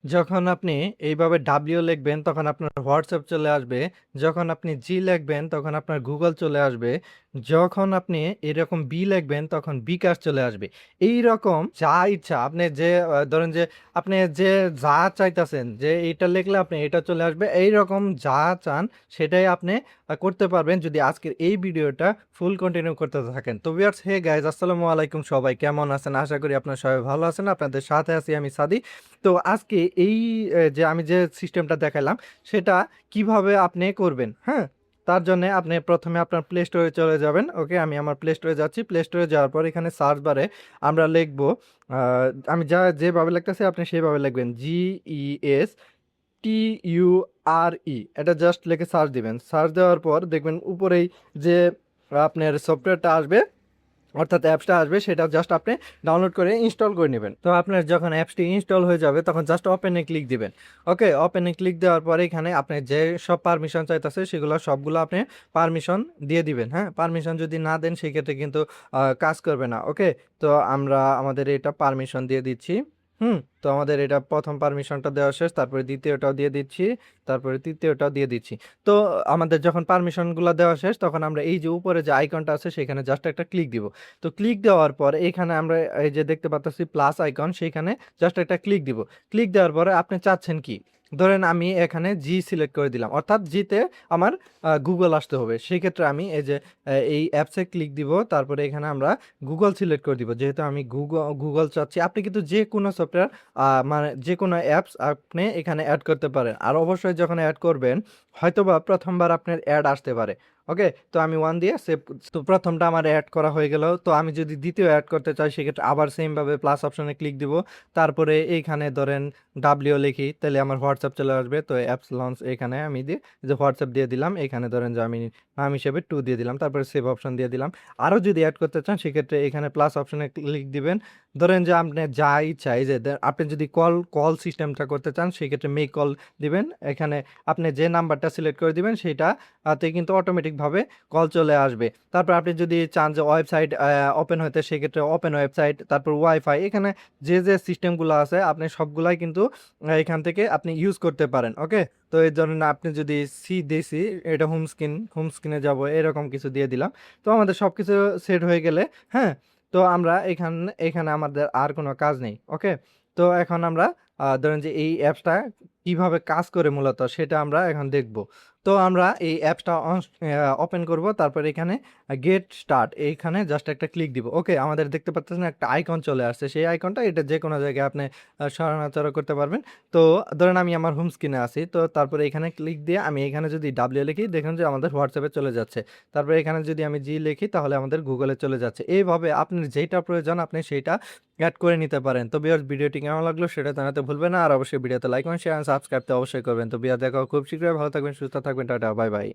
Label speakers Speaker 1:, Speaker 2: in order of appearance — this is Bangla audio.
Speaker 1: যখন আপনি এইভাবে ডাব্লিউ লিখবেন তখন আপনার হোয়াটসঅ্যাপ চলে আসবে। যখন আপনি জি লিখবেন তখন আপনার গুগল চলে আসবে। যখন আপনি এরকম বি লিখবেন তখন বিকাশ চলে আসবে। এইরকম যা ইচ্ছা আপনি যে ধরেন যে আপনি যে যা চাইতেছেন যে এটা লিখলে আপনি এটা চলে আসবে। এইরকম যা চান সেটাই আপনি করতে পারবেন যদি আজকের এই ভিডিওটা ফুল কন্টিনিউ করতে থাকেন। তো ভিউয়ার্স, হে গাইস, আসসালামু আলাইকুম। সবাই কেমন আছেন? আশা করি আপনারা সবাই ভালো আছেন। আপনাদের সাথে আছি আমি সাদি। তো আজকে এই যে আমি যে সিস্টেমটা দেখাইলাম সেটা কিভাবে আপনি করবেন, হ্যাঁ? তার জন্য আপনি প্রথমে আপনার প্লে স্টোরে চলে যাবেন। ওকে, আমি আমার প্লে স্টোরে যাচ্ছি। প্লে স্টোরে যাওয়ার পর এখানে সার্চ বারে আমরা লিখব, আমি যেভাবে লিখতেছি আপনি সেভাবে লিখবেন, GESTURE, এটা জাস্ট লিখে সার্চ দিবেন। সার্চ দেওয়ার পর দেখবেন উপরেই যে আপনার সফটওয়্যারটা আসবে, অর্থাৎ অ্যাপসটা আসবে, সেটা জাস্ট আপনি ডাউনলোড করে ইনস্টল করে নেবেন। তো আপনার যখন অ্যাপসটি ইনস্টল হয়ে যাবে তখন জাস্ট ওপেনে ক্লিক দিবেন। ওকে, ওপেনে ক্লিক দেওয়ার পরে এখানে আপনি যে সব পারমিশন চাইতেছে সেগুলো সবগুলো আপনি পারমিশন দিয়ে দিবেন। হ্যাঁ, পারমিশন যদি না দেন সেক্ষেত্রে কিন্তু কাজ করবে না। ওকে, তো আমরা আমাদের এটা পারমিশন দিয়ে দিচ্ছি। তো আমাদের এটা প্রথম পারমিশনটা দেওয়া শেষ, তারপরে দ্বিতীয়টাও দিয়ে দিচ্ছি, তারপরে তৃতীয়টাও দিয়ে দিচ্ছি। তো আমাদের যখন পারমিশনগুলো দেওয়া শেষ তখন আমরা এই যে উপরে যে আইকনটা আছে সেখানে জাস্ট একটা ক্লিক দিব। তো ক্লিক দেওয়ার পর এখানে আমরা এই যে দেখতে পাচ্ছি প্লাস আইকন, সেইখানে জাস্ট একটা ক্লিক দিব। ক্লিক দেওয়ার পরে আপনি চাচ্ছেন কি, ধরেন আমি এখানে জি সিলেক্ট করে দিলাম, অর্থাৎ জিতে আমার গুগল আসতে হবে। সেক্ষেত্রে আমি এই যে এই অ্যাপসে ক্লিক দিব, তারপরে এখানে আমরা গুগল সিলেক্ট করে দিব। যেহেতু আমি গুগল চাচ্ছি, আপনি কিন্তু যে কোনো সফটওয়্যার মানে যে কোনো অ্যাপস আপনি এখানে অ্যাড করতে পারেন। আর অবশ্যই যখন অ্যাড করবেন হয়তোবা প্রথমবার আপনার অ্যাড আসতে পারে। ওকে, তো আমি 1 দিয়ে সেভ। তো প্রথমটা আমার অ্যাড করা হয়ে গেল। তো আমি যদি দ্বিতীয় অ্যাড করতে চাই সেক্ষেত্রে আবার সেমভাবে প্লাস অপশনে ক্লিক দিব। তারপরে এইখানে ধরেন ডাব্লিউ লিখি, তাহলে আমার হোয়াটসঅ্যাপ চলে আসবে। তো অ্যাপস লঞ্চ এখানে আমি দিয়ে যে হোয়াটসঅ্যাপ দিয়ে দিলাম। এখানে ধরেন যে আমি নাম হিসেবে 2 দিয়ে দিলাম। তারপরে সেভ অপশন দিয়ে দিলাম। আরও যদি অ্যাড করতে চান সেক্ষেত্রে এখানে প্লাস অপশনে ক্লিক দিবেন। ধরেন যে আপনি যা ইচ্ছা, এই যে আপনি যদি কল সিস্টেমটা করতে চান সেক্ষেত্রে মেক কল দিবেন। এখানে আপনি যে নাম্বারটা সিলেক্ট করে দিবেন সেইটা তে কিন্তু অটোমেটিকভাবে কল চলে আসবে। তারপর আপনি যদি চান যে ওয়েবসাইট ওপেন হইতে সেক্ষেত্রে ওপেন ওয়েবসাইট, তারপর ওয়াইফাই, এখানে যে সিস্টেমগুলো আছে আপনি সবগুলাই কিন্তু এখান থেকে আপনি ইউজ করতে পারেন। ওকে, তো এই ধরেন আপনি যদি দিছি, এটা হোম স্ক্রিনে যাব এরকম কিছু দিয়ে দিলাম। তো আমাদের সব কিছু সেট হয়ে গেলে, হ্যাঁ, তো আমরা এখানে আমাদের আর কোনো কাজ নেই। ওকে, তো এখন আমরা ধরেন যে এই অ্যাপসটা কিভাবে কাজ করে মূলত সেটা আমরা এখন দেখব। তো আমরা এই অ্যাপসটা ওপেন করব, তারপর এখানে গেট স্টার্ট এইখানে জাস্ট একটা ক্লিক দিব। ওকে, আমাদের দেখতে পাচ্ছেন একটা আইকন চলে আসছে। সেই আইকনটা এটা যে কোনো জায়গায় আপনি সরানোচড়া করতে পারবেন। তো ধরেন আমি আমার হোম স্ক্রিনে আছি, তো তারপরে এখানে ক্লিক দিয়ে আমি এখানে যদি ডাব্লিউ লিখি দেখুন যে আমাদের হোয়াটসঅ্যাপে চলে যাচ্ছে। তারপরে এখানে যদি আমি জি লিখি তাহলে আমাদের গুগলে চলে যাচ্ছে। এইভাবে আপনার যেটা প্রয়োজন আপনি সেইটা অ্যাড করে নিতে পারেন। তো ভিউয়ার্স, ভিডিওটি কেমন লাগলো সেটা জানাতে ভুলবেন না। আর অবশ্যই ভিডিওতে like comment share and subscribe তো অবশ্যই করবেন। তো ভিউয়ার, দেখা হবে খুব শীঘ্রই। ভালো থাকবেন, সুস্থ থাকবেন। Tata, bye bye.